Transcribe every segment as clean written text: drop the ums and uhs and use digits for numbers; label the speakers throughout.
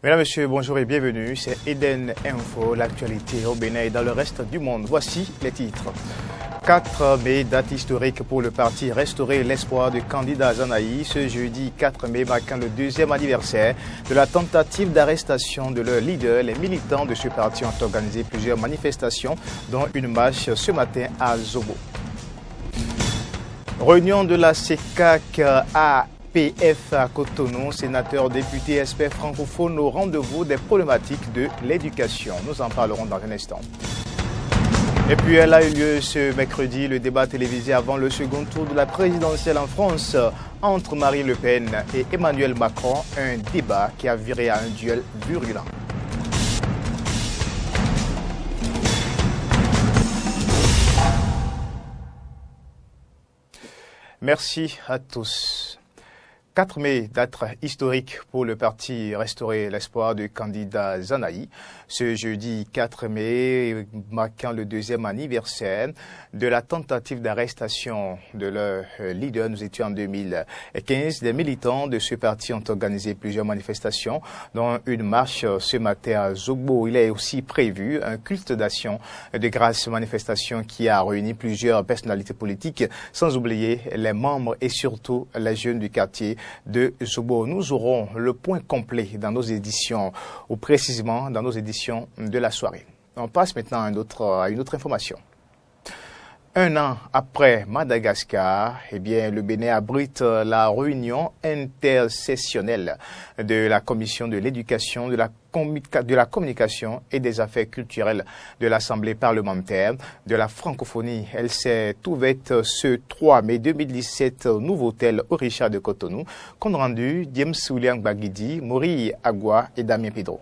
Speaker 1: Mesdames, Messieurs, bonjour et bienvenue. C'est Eden Info, l'actualité au Bénin et dans le reste du monde. Voici les titres. 4 mai, date historique pour le parti Restaurer l'espoir du candidat Zanaï. Ce jeudi 4 mai, marquant le 2e anniversaire de la tentative d'arrestation de leur leader, les militants de ce parti ont organisé plusieurs manifestations, dont une marche ce matin à Zobo. Réunion de la CECAC à PF à Cotonou, sénateurs, députés, experts francophones au rendez-vous des problématiques de l'éducation. Nous en parlerons dans un instant. Et puis elle a eu lieu ce mercredi, le débat télévisé avant le second tour de la présidentielle en France entre Marine Le Pen et Emmanuel Macron, un débat qui a viré à un duel virulent. Merci à tous. 4 mai, date historique pour le parti Restaurer l'espoir du candidat Zanaï. Ce jeudi 4 mai, marquant le 2e anniversaire de la tentative d'arrestation de leur leader, nous étions en 2015. Des militants de ce parti ont organisé plusieurs manifestations, dont une marche ce matin à Zogbo. Il est aussi prévu un culte d'action de grâce, manifestation qui a réuni plusieurs personnalités politiques, sans oublier les membres et surtout les jeunes du quartier de Zobo. Nous aurons le point complet dans nos éditions, ou précisément dans nos éditions de la soirée. On passe maintenant à une autre information. Un an après Madagascar, le Bénin abrite la réunion intersessionnelle de la Commission de l'éducation, de la communication et des affaires culturelles de l'Assemblée parlementaire de la francophonie. Elle s'est ouverte ce 3 mai 2017 au nouveau hôtel Orisha de Cotonou. Compte rendu, James William Bagidi, Mori Agua et Damien Pedro.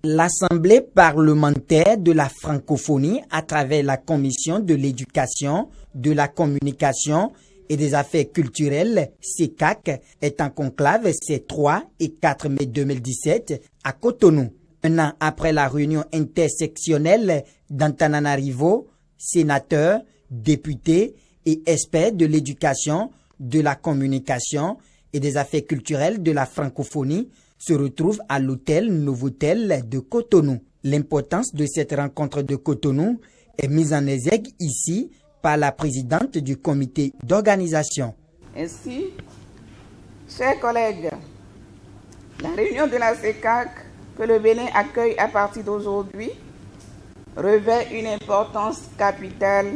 Speaker 2: L'Assemblée parlementaire de la francophonie, à travers la Commission de l'éducation, de la communication et des affaires culturelles, CECAC, est en conclave ces 3 et 4 mai 2017 à Cotonou. Un an après la réunion intersectionnelle d'Antananarivo, sénateurs, députés et experts de l'éducation, de la communication et des affaires culturelles de la francophonie se retrouve à l'hôtel Novotel de Cotonou. L'importance de cette rencontre de Cotonou est mise en exergue ici par la présidente du comité d'organisation.
Speaker 3: Ainsi, chers collègues, la réunion de la CECAC que le Bénin accueille à partir d'aujourd'hui revêt une importance capitale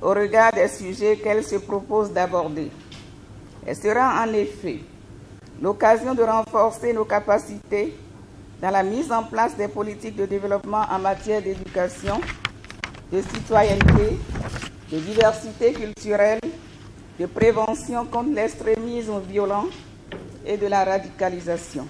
Speaker 3: au regard des sujets qu'elle se propose d'aborder. Elle sera en effet l'occasion de renforcer nos capacités dans la mise en place des politiques de développement en matière d'éducation, de citoyenneté, de diversité culturelle, de prévention contre l'extrémisme violent et de la radicalisation.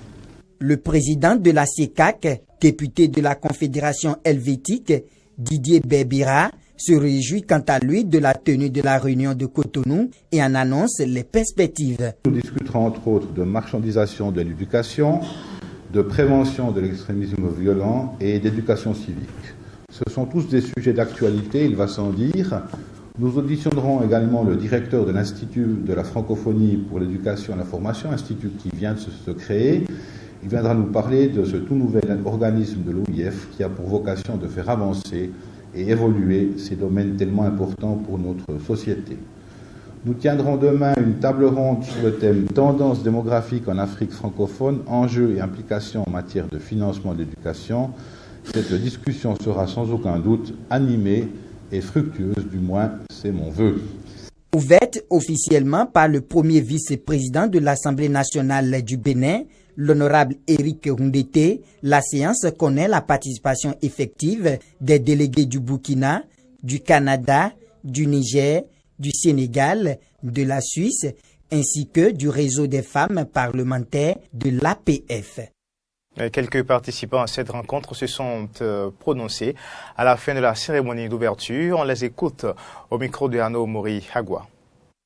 Speaker 2: Le président de la CECAC, député de la Confédération helvétique, Didier Berbira, se réjouit quant à lui de la tenue de la réunion de Cotonou et en annonce les perspectives.
Speaker 4: Nous discuterons entre autres de marchandisation de l'éducation, de prévention de l'extrémisme violent et d'éducation civique. Ce sont tous des sujets d'actualité, il va sans dire. Nous auditionnerons également le directeur de l'Institut de la francophonie pour l'éducation et la formation, institut qui vient de se créer. Il viendra nous parler de ce tout nouvel organisme de l'OIF qui a pour vocation de faire avancer et évoluer ces domaines tellement importants pour notre société. Nous tiendrons demain une table ronde sur le thème « Tendances démographiques en Afrique francophone, enjeux et implications en matière de financement de l'éducation ». Cette discussion sera sans aucun doute animée et fructueuse, du moins c'est mon vœu.
Speaker 2: Ouverte officiellement par le premier vice-président de l'Assemblée nationale du Bénin, l'honorable Éric Roundété, la séance connaît la participation effective des délégués du Burkina, du Canada, du Niger, du Sénégal, de la Suisse, ainsi que du réseau des femmes parlementaires de l'APF.
Speaker 1: Quelques participants à cette rencontre se sont prononcés à la fin de la cérémonie d'ouverture. On les écoute au micro de Arnaud Mori Agua.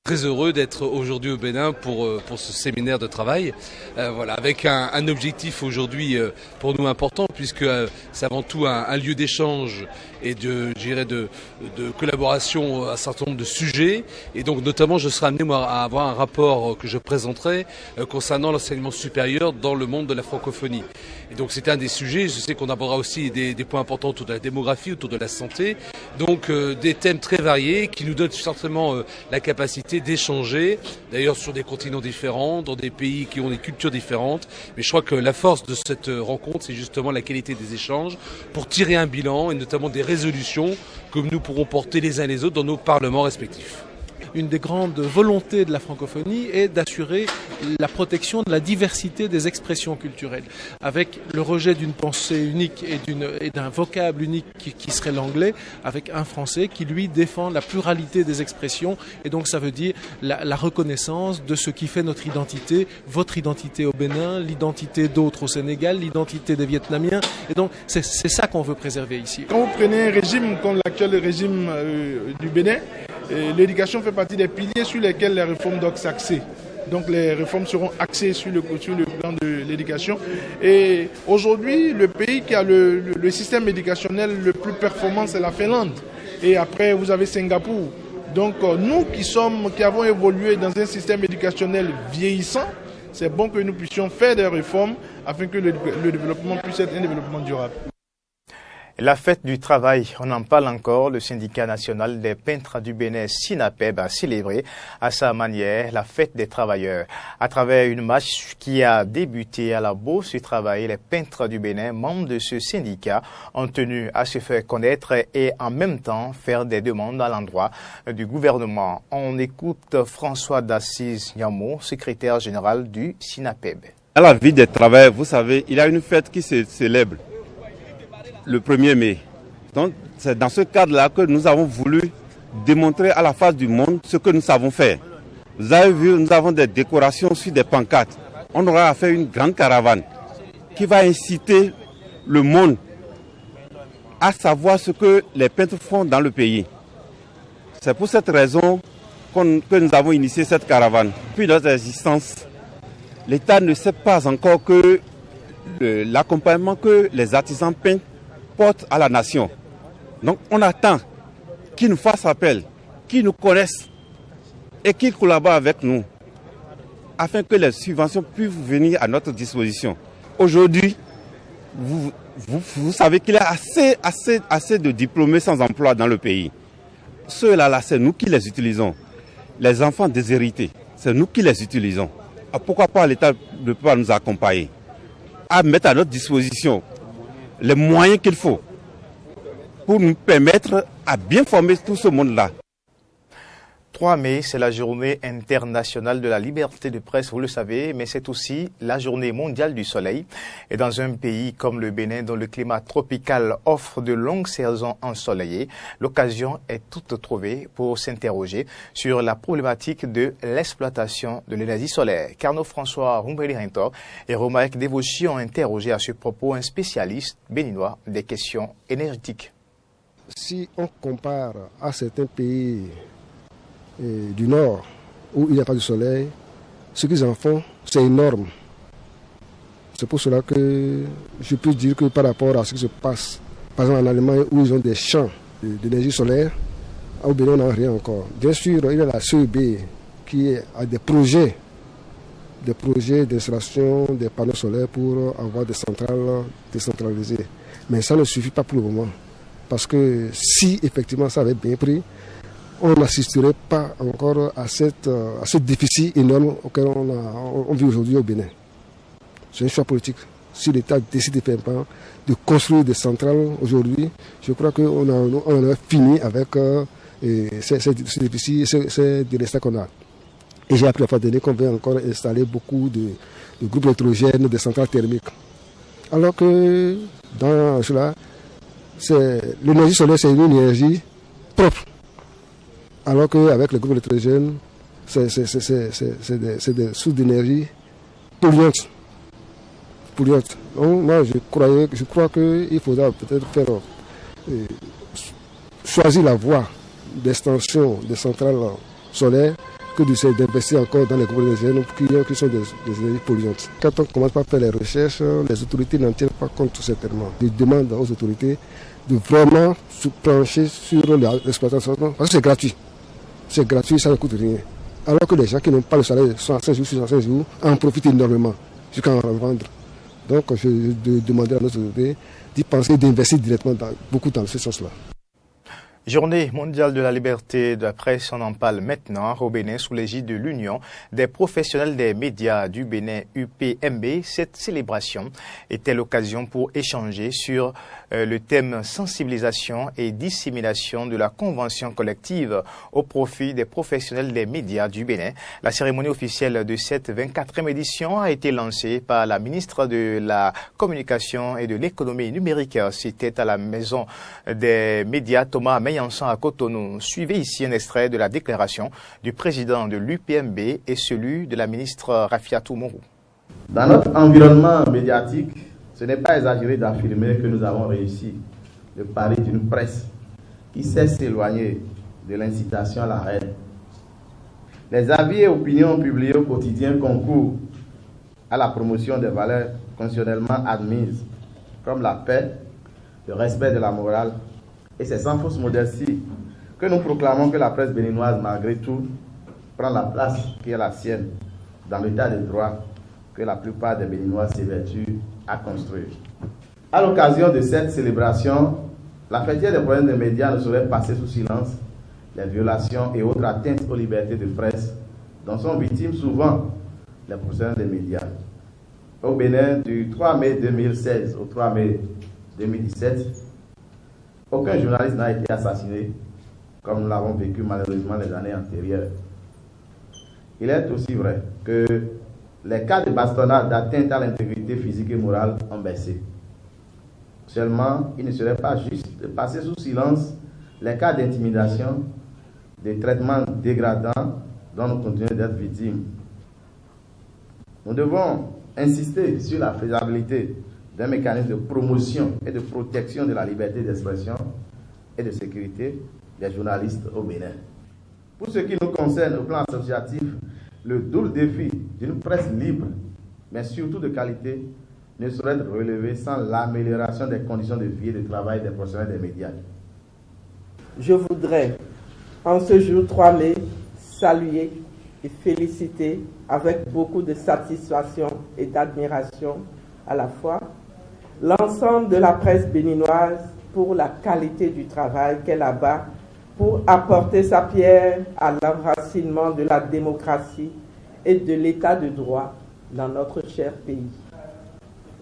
Speaker 5: Très heureux d'être aujourd'hui au Bénin pour ce séminaire de travail, voilà, avec un objectif aujourd'hui pour nous important, puisque c'est avant tout un lieu d'échange et de collaboration à un certain nombre de sujets. Et donc notamment je serai amené moi, à avoir un rapport que je présenterai concernant l'enseignement supérieur dans le monde de la francophonie. Et donc c'est un des sujets, je sais qu'on abordera aussi des points importants autour de la démographie, autour de la santé, donc des thèmes très variés qui nous donnent certainement la capacité d'échanger, d'ailleurs sur des continents différents, dans des pays qui ont des cultures différentes. Mais je crois que la force de cette rencontre, c'est justement la qualité des échanges pour tirer un bilan et notamment des résolutions que nous pourrons porter les uns les autres dans nos parlements respectifs.
Speaker 6: Une des grandes volontés de la francophonie est d'assurer la protection de la diversité des expressions culturelles, avec le rejet d'une pensée unique et d'un vocable unique qui serait l'anglais, avec un français qui lui défend la pluralité des expressions, et donc ça veut dire la reconnaissance de ce qui fait notre identité, votre identité au Bénin, l'identité d'autres au Sénégal, l'identité des Vietnamiens, et donc c'est ça qu'on veut préserver ici.
Speaker 7: Quand vous prenez un régime comme l'actuel régime du Bénin, l'éducation fait partie des piliers sur lesquels les réformes doivent s'axer. Donc les réformes seront axées sur le plan de l'éducation. Et aujourd'hui, le pays qui a le système éducationnel le plus performant, c'est la Finlande. Et après, vous avez Singapour. Donc nous qui avons évolué dans un système éducationnel vieillissant, c'est bon que nous puissions faire des réformes afin que le développement puisse être un développement durable.
Speaker 1: La fête du travail, on en parle encore. Le syndicat national des peintres du Bénin, SINAPEB, a célébré à sa manière la fête des travailleurs. À travers une marche qui a débuté à la Bourse du Travail, les peintres du Bénin, membres de ce syndicat, ont tenu à se faire connaître et en même temps faire des demandes à l'endroit du gouvernement. On écoute François d'Assise Nyamo, secrétaire général du SINAPEB.
Speaker 8: À la vie des travailleurs, vous savez, il y a une fête qui se célèbre le 1er mai. Donc, c'est dans ce cadre-là que nous avons voulu démontrer à la face du monde ce que nous savons faire. Vous avez vu, nous avons des décorations sur des pancartes. On aura à faire une grande caravane qui va inciter le monde à savoir ce que les peintres font dans le pays. C'est pour cette raison que nous avons initié cette caravane. Depuis notre existence, l'État ne sait pas encore que l'accompagnement que les artisans peintres portent à la nation. Donc on attend qu'ils nous fassent appel, qu'ils nous connaissent et qu'ils collaborent avec nous afin que les subventions puissent venir à notre disposition. Aujourd'hui, vous savez qu'il y a assez de diplômés sans emploi dans le pays. Ceux-là, c'est nous qui les utilisons. Les enfants déshérités, c'est nous qui les utilisons. Pourquoi pas l'État ne peut pas nous accompagner à mettre à notre disposition les moyens qu'il faut pour nous permettre à bien former tout ce monde-là.
Speaker 1: 3 mai, c'est la journée internationale de la liberté de presse, vous le savez, mais c'est aussi la journée mondiale du soleil. Et dans un pays comme le Bénin, dont le climat tropical offre de longues saisons ensoleillées, l'occasion est toute trouvée pour s'interroger sur la problématique de l'exploitation de l'énergie solaire. Carnot François Rumbeli-Rintor et Romaric Devochi ont interrogé à ce propos un spécialiste béninois des questions énergétiques.
Speaker 9: Si on compare à certains pays du Nord, où il n'y a pas de soleil, ce qu'ils en font, c'est énorme. C'est pour cela que je peux dire que par rapport à ce qui se passe, par exemple en Allemagne, où ils ont des champs d'énergie solaire, au Bénin, on n'a rien encore. Bien sûr, il y a la CEB qui a des projets d'installation des panneaux solaires pour avoir des centrales décentralisées. Mais ça ne suffit pas pour le moment. Parce que si effectivement ça avait bien pris, on n'assisterait pas encore à ce déficit énorme auquel on vit aujourd'hui au Bénin. C'est un choix politique. Si l'État décide effectivement de construire des centrales aujourd'hui, je crois qu'on a fini avec ce déficit, ces délestats qu'on a. Et j'ai appris la fois dernière qu'on veut encore installer beaucoup de groupes électrogènes, de centrales thermiques. Alors que dans cela, l'énergie solaire, c'est une énergie propre. Alors qu'avec les groupes électrogènes, c'est des sources d'énergie polluantes. Donc, moi, je crois qu'il faudra peut-être choisir la voie d'extension des centrales solaires que d'investir encore dans les groupes d'énergie qui sont des énergies polluantes. Quand on commence par faire les recherches, les autorités n'en tiennent pas compte tout certainement. Ils demandent aux autorités de vraiment se pencher sur l'exploitation, parce que c'est gratuit. C'est gratuit, ça ne coûte rien. Alors que les gens qui n'ont pas le salaire, 65 jours, 65 jours, en profitent énormément jusqu'à en revendre. Donc je demandais à nos autorités d'y penser, d'investir directement beaucoup dans ce sens-là.
Speaker 1: Journée mondiale de la liberté de la presse, on en parle maintenant au Bénin sous l'égide de l'Union des professionnels des médias du Bénin UPMB. Cette célébration était l'occasion pour échanger sur le thème sensibilisation et dissémination de la convention collective au profit des professionnels des médias du Bénin. La cérémonie officielle de cette 24e édition a été lancée par la ministre de la Communication et de l'Économie numérique. C'était à la maison des médias Thomas Meillanson à Cotonou. Suivez ici un extrait de la déclaration du président de l'UPMB et celui de la ministre Rafiatou Mourou.
Speaker 10: Dans notre environnement médiatique, ce n'est pas exagéré d'affirmer que nous avons réussi le pari d'une presse qui sait s'éloigner de l'incitation à la haine. Les avis et opinions publiés au quotidien concourent à la promotion des valeurs constitutionnellement admises, comme la paix, le respect de la morale. Et c'est sans fausse modestie que nous proclamons que la presse béninoise, malgré tout, prend la place qui est la sienne dans l'état de droit que la plupart des Béninois s'évertuent à construire. À l'occasion de cette célébration, la fêtière des problèmes des médias ne saurait passer sous silence les violations et autres atteintes aux libertés de presse dont sont victimes souvent les professionnels des médias. Au Bénin, du 3 mai 2016 au 3 mai 2017, aucun journaliste n'a été assassiné, comme nous l'avons vécu malheureusement les années antérieures. Il est aussi vrai que les cas de bastonnade d'atteinte à l'intégrité physique et morale ont baissé. Seulement, il ne serait pas juste de passer sous silence les cas d'intimidation, de traitements dégradants dont nous continuons d'être victimes. Nous devons insister sur la faisabilité d'un mécanisme de promotion et de protection de la liberté d'expression et de sécurité des journalistes au Bénin. Pour ce qui nous concerne au plan associatif, le double défi d'une presse libre, mais surtout de qualité, ne saurait être relevé sans l'amélioration des conditions de vie et de travail des professionnels des médias.
Speaker 3: Je voudrais, en ce jour 3 mai, saluer et féliciter avec beaucoup de satisfaction et d'admiration à la fois l'ensemble de la presse béninoise pour la qualité du travail qu'elle abat pour apporter sa pierre à l'enracinement de la démocratie et de l'état de droit dans notre cher pays.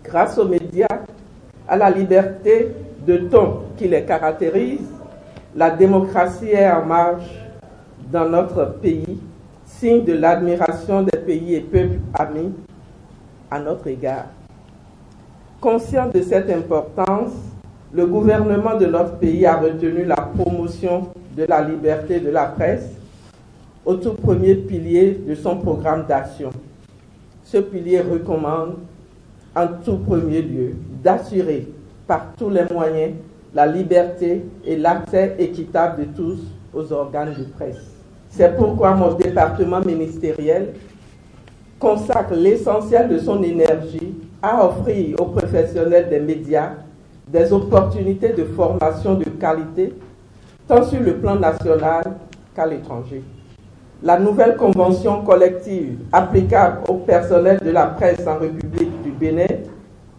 Speaker 3: Grâce aux médias, à la liberté de ton qui les caractérise, la démocratie est en marche dans notre pays, signe de l'admiration des pays et peuples amis à notre égard. Conscient de cette importance, le gouvernement de notre pays a retenu la promotion de la liberté de la presse au tout premier pilier de son programme d'action. Ce pilier recommande en tout premier lieu d'assurer par tous les moyens la liberté et l'accès équitable de tous aux organes de presse. C'est pourquoi mon département ministériel consacre l'essentiel de son énergie à offrir aux professionnels des médias des opportunités de formation de qualité, tant sur le plan national qu'à l'étranger. La nouvelle convention collective applicable au personnel de la presse en République du Bénin,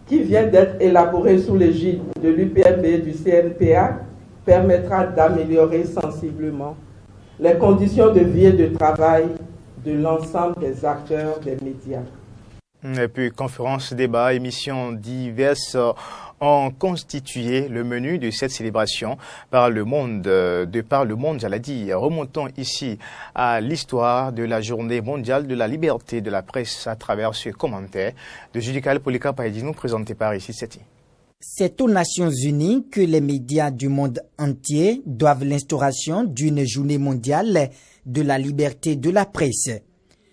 Speaker 3: qui vient d'être élaborée sous l'égide de l'UPMB et du CNPA, permettra d'améliorer sensiblement les conditions de vie et de travail de l'ensemble des acteurs des médias.
Speaker 1: Et puis, conférences, débats, émissions diverses ont constitué le menu de cette célébration par le monde, j'allais dire. Remontons ici à l'histoire de la journée mondiale de la liberté de la presse à travers ce commentaire de Judical Polycarpe nous présenté par ici Seti.
Speaker 2: C'est aux Nations Unies que les médias du monde entier doivent l'instauration d'une journée mondiale de la liberté de la presse.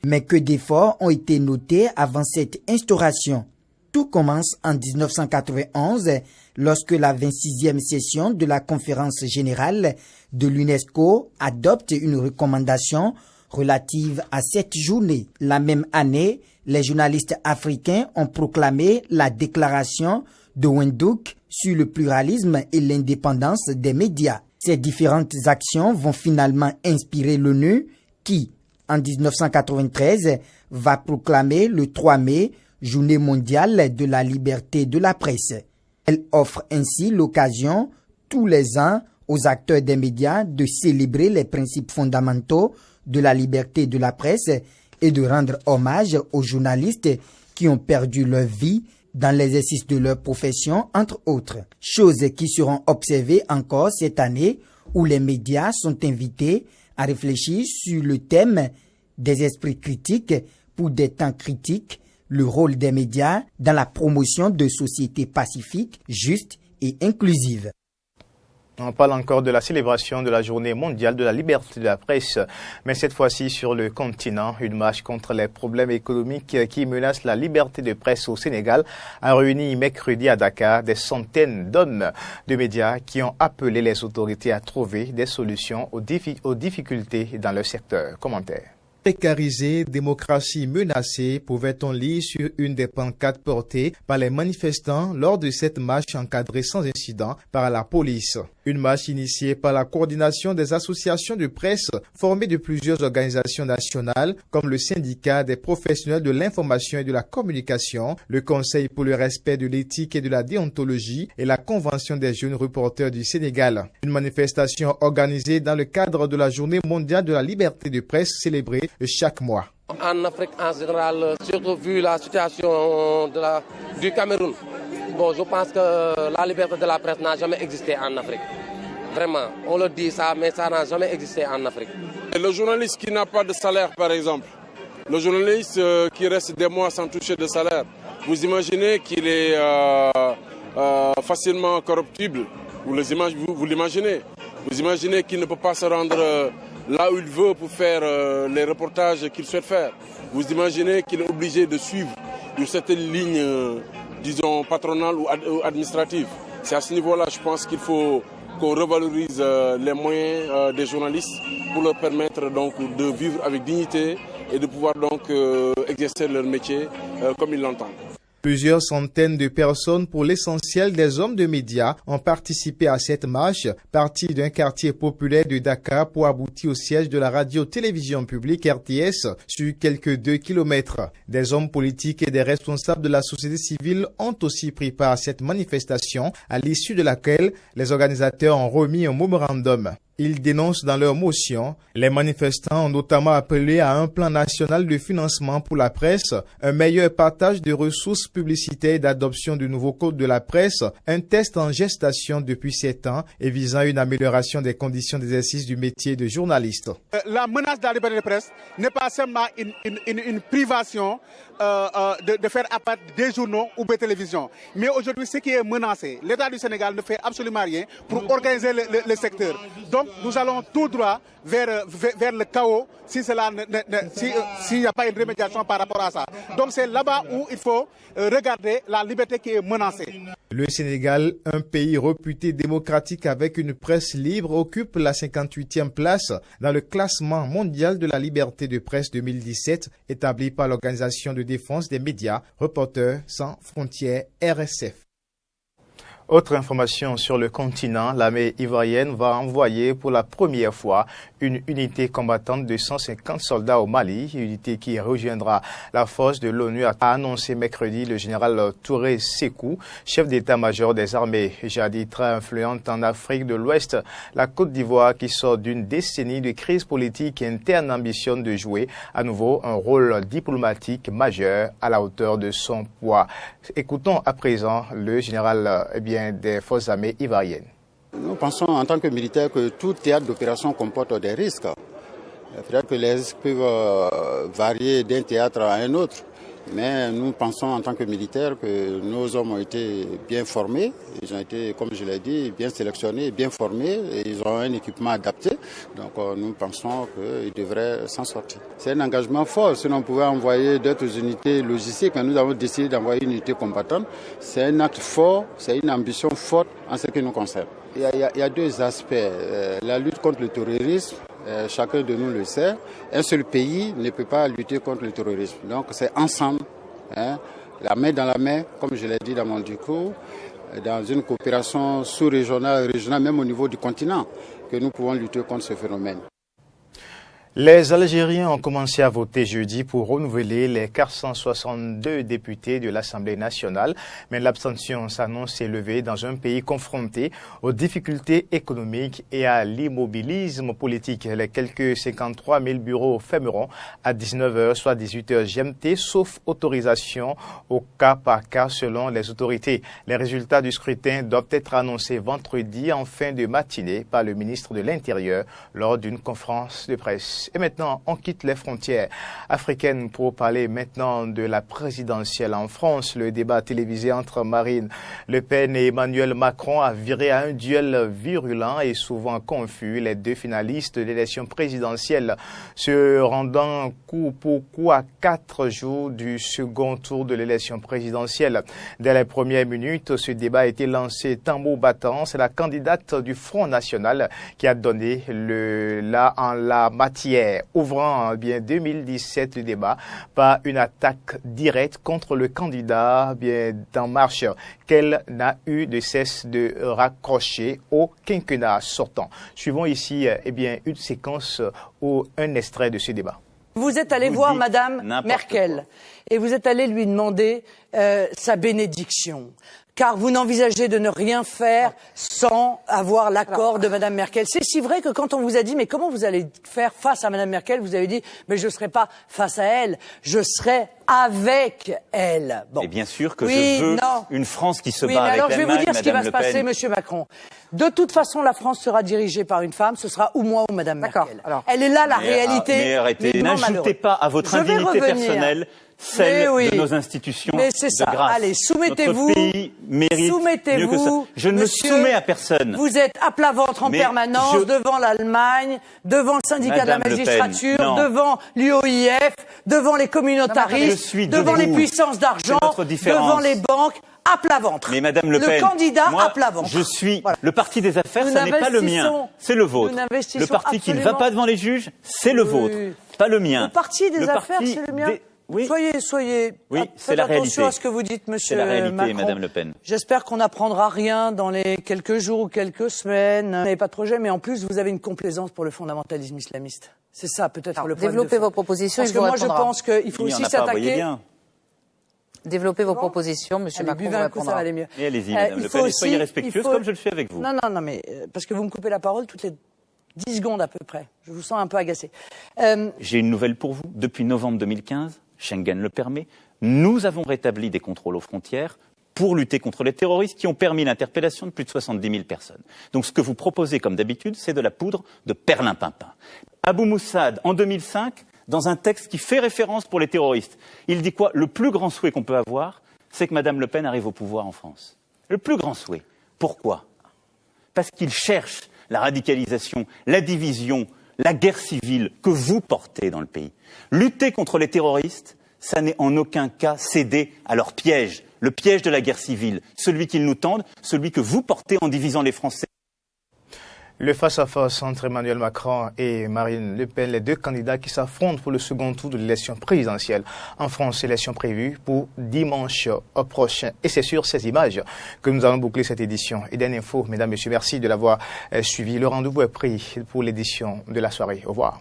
Speaker 2: Mais que d'efforts ont été notés avant cette instauration. Tout commence en 1991 lorsque la 26e session de la conférence générale de l'UNESCO adopte une recommandation relative à cette journée. La même année, les journalistes africains ont proclamé la déclaration de Windhoek sur le pluralisme et l'indépendance des médias. Ces différentes actions vont finalement inspirer l'ONU qui, en 1993, va proclamer le 3 mai Journée mondiale de la liberté de la presse. Elle offre ainsi l'occasion, tous les ans, aux acteurs des médias de célébrer les principes fondamentaux de la liberté de la presse et de rendre hommage aux journalistes qui ont perdu leur vie dans l'exercice de leur profession, entre autres. Choses qui seront observées encore cette année où les médias sont invités à réfléchir sur le thème des esprits critiques pour des temps critiques, le rôle des médias dans la promotion de sociétés pacifiques, justes et inclusives.
Speaker 1: On parle encore de la célébration de la journée mondiale de la liberté de la presse, mais cette fois-ci sur le continent. Une marche contre les problèmes économiques qui menacent la liberté de presse au Sénégal a réuni mercredi à Dakar des centaines d'hommes de médias qui ont appelé les autorités à trouver des solutions aux difficultés dans le secteur. Commentaire.
Speaker 11: Précarisée, démocratie menacée, pouvait-on lire sur une des pancartes portées par les manifestants lors de cette marche encadrée sans incident par la police. Une marche initiée par la coordination des associations de presse formée de plusieurs organisations nationales comme le syndicat des professionnels de l'information et de la communication, le Conseil pour le respect de l'éthique et de la déontologie et la Convention des jeunes reporters du Sénégal. Une manifestation organisée dans le cadre de la Journée mondiale de la liberté de presse célébrée chaque mois.
Speaker 12: En Afrique en général, surtout vu la situation du Cameroun, je pense que la liberté de la presse n'a jamais existé en Afrique. Vraiment, on le dit ça, mais ça n'a jamais existé en Afrique.
Speaker 13: Et le journaliste qui n'a pas de salaire, par exemple, le journaliste qui reste des mois sans toucher de salaire, vous imaginez qu'il est facilement corruptible. Vous l'imaginez. Vous imaginez qu'il ne peut pas se rendre là où il veut pour faire les reportages qu'il souhaite faire. Vous imaginez qu'il est obligé de suivre une certaine ligne, disons, patronale ou administrative. C'est à ce niveau-là, je pense qu'il faut qu'on revalorise les moyens des journalistes pour leur permettre donc de vivre avec dignité et de pouvoir donc exercer leur métier comme ils l'entendent.
Speaker 11: Plusieurs centaines de personnes, pour l'essentiel des hommes de médias, ont participé à cette marche, partie d'un quartier populaire de Dakar pour aboutir au siège de la radio-télévision publique RTS sur quelques 2 kilomètres. Des hommes politiques et des responsables de la société civile ont aussi pris part à cette manifestation, à l'issue de laquelle les organisateurs ont remis un mémorandum. Ils dénoncent dans leur motion. Les manifestants ont notamment appelé à un plan national de financement pour la presse, un meilleur partage de ressources publicitaires et d'adoption du nouveau code de la presse, un test en gestation depuis 7 ans et visant une amélioration des conditions d'exercice du métier de journaliste.
Speaker 14: La menace de la liberté de presse n'est pas seulement une privation de faire apparaître des journaux ou des télévisions. Mais aujourd'hui, ce qui est menacé, l'État du Sénégal ne fait absolument rien pour organiser le secteur. Donc, nous allons tout droit vers le chaos s'il n'y a pas une remédiation par rapport à ça. Donc, c'est là-bas où il faut regarder la liberté qui est menacée.
Speaker 11: Le Sénégal, un pays réputé démocratique avec une presse libre, occupe la 58e place dans le classement mondial de la liberté de presse 2017 établi par l'Organisation de défense des médias, Reporters sans frontières, RSF.
Speaker 1: Autre information sur le continent, l'armée ivoirienne va envoyer pour la première fois une unité combattante de 150 soldats au Mali, unité qui rejoindra la force de l'ONU, a annoncé mercredi le général Touré Sékou, chef d'état-major des armées. Jadis très influente en Afrique de l'Ouest, la Côte d'Ivoire, qui sort d'une décennie de crise politique interne, ambitionne de jouer à nouveau un rôle diplomatique majeur à la hauteur de son poids. Écoutons à présent le général des forces armées ivoiriennes.
Speaker 15: Nous pensons en tant que militaires que tout théâtre d'opération comporte des risques. Il faudrait que les risques peuvent varier d'un théâtre à un autre. Mais nous pensons en tant que militaires que nos hommes ont été bien formés. Ils ont été, comme je l'ai dit, bien sélectionnés, bien formés. Et ils ont un équipement adapté. Donc nous pensons qu'ils devraient s'en sortir. C'est un engagement fort. Sinon on pouvait envoyer d'autres unités logistiques. Mais nous avons décidé d'envoyer une unité combattante. C'est un acte fort, c'est une ambition forte en ce qui nous concerne. Il y a deux aspects. La lutte contre le terrorisme chacun de nous le sait, un seul pays ne peut pas lutter contre le terrorisme. Donc c'est ensemble, hein, la main dans la main, comme je l'ai dit dans mon discours, dans une coopération sous-régionale, régionale, même au niveau du continent, que nous pouvons lutter contre ce phénomène.
Speaker 1: Les Algériens ont commencé à voter jeudi pour renouveler les 462 députés de l'Assemblée nationale, mais l'abstention s'annonce élevée dans un pays confronté aux difficultés économiques et à l'immobilisme politique. Les quelques 53 000 bureaux fermeront à 19h, soit 18h GMT, sauf autorisation au cas par cas selon les autorités. Les résultats du scrutin doivent être annoncés vendredi en fin de matinée par le ministre de l'Intérieur lors d'une conférence de presse. Et maintenant, on quitte les frontières africaines pour parler maintenant de la présidentielle en France. Le débat télévisé entre Marine Le Pen et Emmanuel Macron a viré à un duel virulent et souvent confus. Les deux finalistes de l'élection présidentielle se rendant coup pour coup à 4 jours du second tour de l'élection présidentielle. Dès les premières minutes, ce débat a été lancé tambour battant. C'est la candidate du Front National qui a donné le là en la matière, ouvrant bien 2017 le débat par une attaque directe contre le candidat bien d'En Marche qu'elle n'a eu de cesse de raccrocher au quinquennat sortant. Suivons ici bien une séquence ou un extrait de ce débat.
Speaker 16: Vous êtes allé voir Madame Merkel et vous êtes allé lui demander sa bénédiction. Car vous n'envisagez de ne rien faire sans avoir l'accord de Madame Merkel. C'est si vrai que quand on vous a dit, mais comment vous allez faire face à Madame Merkel, vous avez dit, mais je ne serai pas face à elle, je serai avec elle.
Speaker 17: Bon. Et bien sûr que je veux une France qui se bat avec
Speaker 16: alors je vais vous dire
Speaker 17: Madame
Speaker 16: ce qui va se passer,
Speaker 17: Pen.
Speaker 16: Monsieur Macron. De toute façon, la France sera dirigée par une femme, ce sera ou moi ou Madame Merkel. Alors, elle est là la réalité.
Speaker 17: Mais arrêtez, n'ajoutez pas à votre indignité personnelle celle de nos institutions
Speaker 16: mais c'est ça.
Speaker 17: de grâce.
Speaker 16: Allez, soumettez-vous.
Speaker 17: Notre pays mérite mieux que ça. Je ne me soumets à personne.
Speaker 16: Vous êtes à plat ventre en permanence devant l'Allemagne, devant le syndicat de la magistrature, devant l'UOIF, devant les communautaristes, devant les puissances d'argent, devant les banques. À plat ventre.
Speaker 17: Mais Madame Le Pen,
Speaker 16: candidat
Speaker 17: moi,
Speaker 16: à plat ventre.
Speaker 17: Je suis le parti des affaires, ça n'est pas le mien, c'est le vôtre. Le parti qui ne va pas devant les juges, c'est le vôtre, pas le mien.
Speaker 16: Le parti des affaires, c'est le mien.
Speaker 17: Oui.
Speaker 16: Soyez.
Speaker 17: Oui, c'est la réalité.
Speaker 16: Attention à ce que vous dites, Monsieur
Speaker 17: Macron. C'est la réalité,
Speaker 16: Macron.
Speaker 17: Madame Le Pen.
Speaker 16: J'espère qu'on n'apprendra rien dans les quelques jours ou quelques semaines. Vous n'avez pas de projet, mais en plus, vous avez une complaisance pour le fondamentalisme islamiste. C'est ça, peut-être le problème.
Speaker 18: Développez vos propositions.
Speaker 16: Parce que moi, je pense qu'il faut aussi s'attaquer.
Speaker 18: Développez vos propositions, Monsieur Macron vous répondra.
Speaker 16: Ça va aller mieux.
Speaker 17: Et allez-y, Madame Le Pen, soyez respectueuse comme je le suis avec vous.
Speaker 16: Non, mais parce que vous me coupez la parole toutes les 10 secondes à peu près. Je vous sens un peu agacé.
Speaker 17: J'ai une nouvelle pour vous. Depuis novembre 2015, Schengen le permet, nous avons rétabli des contrôles aux frontières pour lutter contre les terroristes qui ont permis l'interpellation de plus de 70 000 personnes. Donc ce que vous proposez, comme d'habitude, c'est de la poudre de perlimpinpin. Abou Moussad, en 2005, dans un texte qui fait référence pour les terroristes, il dit quoi? Le plus grand souhait qu'on peut avoir, c'est que Madame Le Pen arrive au pouvoir en France. Le plus grand souhait. Pourquoi? Parce qu'il cherche la radicalisation, la division, la guerre civile que vous portez dans le pays. Lutter contre les terroristes, ça n'est en aucun cas céder à leur piège, le piège de la guerre civile, celui qu'ils nous tendent, celui que vous portez en divisant les Français.
Speaker 1: Le face-à-face entre Emmanuel Macron et Marine Le Pen, les deux candidats qui s'affrontent pour le second tour de l'élection présidentielle. En France, élection prévue pour dimanche prochain. Et c'est sur ces images que nous allons boucler cette édition. Et dernière info, mesdames, messieurs, merci de l'avoir suivi. Le rendez-vous est pris pour l'édition de la soirée. Au revoir.